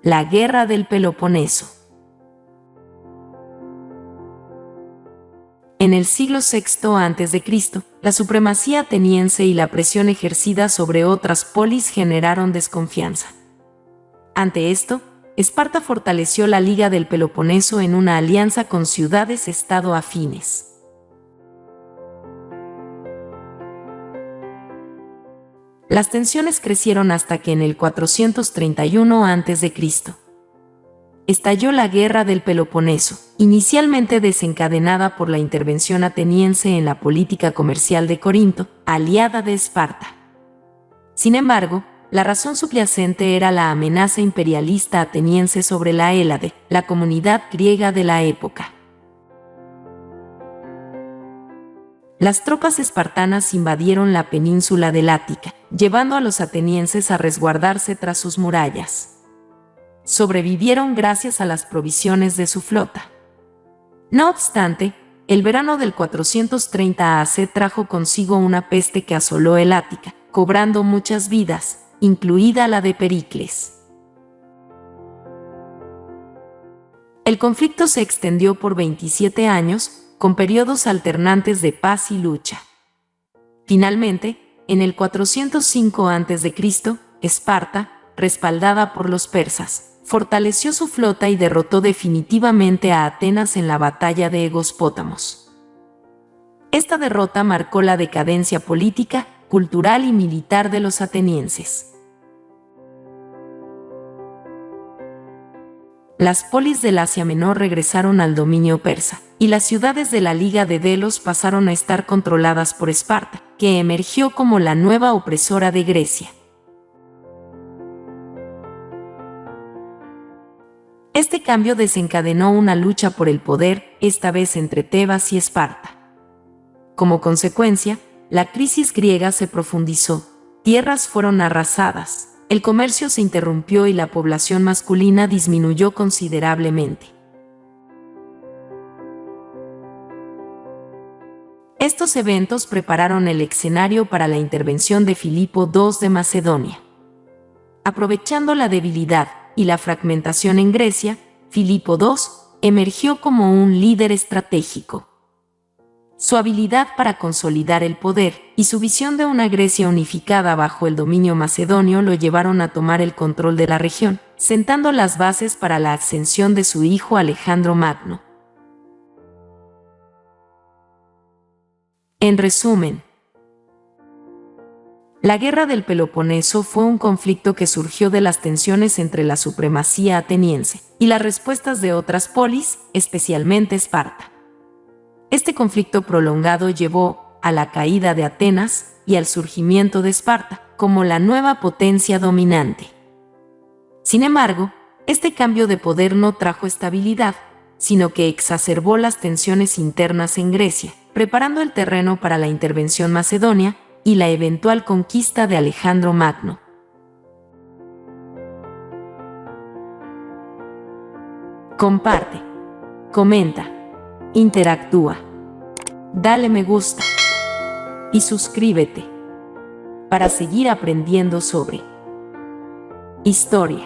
La Guerra del Peloponeso. En el siglo VI a.C., la supremacía ateniense y la presión ejercida sobre otras polis generaron desconfianza. Ante esto, Esparta fortaleció la Liga del Peloponeso en una alianza con ciudades-estado afines. Las tensiones crecieron hasta que en el 431 a.C. estalló la Guerra del Peloponeso, inicialmente desencadenada por la intervención ateniense en la política comercial de Corinto, aliada de Esparta. Sin embargo, la razón subyacente era la amenaza imperialista ateniense sobre la Hélade, la comunidad griega de la época. Las tropas espartanas invadieron la península del Ática, llevando a los atenienses a resguardarse tras sus murallas. Sobrevivieron gracias a las provisiones de su flota. No obstante, el verano del 430 AC trajo consigo una peste que asoló el Ática, cobrando muchas vidas, incluida la de Pericles. El conflicto se extendió por 27 años, con periodos alternantes de paz y lucha. Finalmente, en el 405 a.C., Esparta, respaldada por los persas, fortaleció su flota y derrotó definitivamente a Atenas en la batalla de Egospótamos. Esta derrota marcó la decadencia política, cultural y militar de los atenienses. Las polis del Asia Menor regresaron al dominio persa, y las ciudades de la Liga de Delos pasaron a estar controladas por Esparta, que emergió como la nueva opresora de Grecia. Este cambio desencadenó una lucha por el poder, esta vez entre Tebas y Esparta. Como consecuencia, la crisis griega se profundizó, tierras fueron arrasadas, el comercio se interrumpió y la población masculina disminuyó considerablemente. Estos eventos prepararon el escenario para la intervención de Filipo II de Macedonia. Aprovechando la debilidad y la fragmentación en Grecia, Filipo II emergió como un líder estratégico. Su habilidad para consolidar el poder y su visión de una Grecia unificada bajo el dominio macedonio lo llevaron a tomar el control de la región, sentando las bases para la ascensión de su hijo Alejandro Magno. En resumen, la Guerra del Peloponeso fue un conflicto que surgió de las tensiones entre la supremacía ateniense y las respuestas de otras polis, especialmente Esparta. Este conflicto prolongado llevó a la caída de Atenas y al surgimiento de Esparta como la nueva potencia dominante. Sin embargo, este cambio de poder no trajo estabilidad, sino que exacerbó las tensiones internas en Grecia, preparando el terreno para la intervención macedonia y la eventual conquista de Alejandro Magno. Comparte, comenta, interactúa, dale me gusta y suscríbete para seguir aprendiendo sobre historia.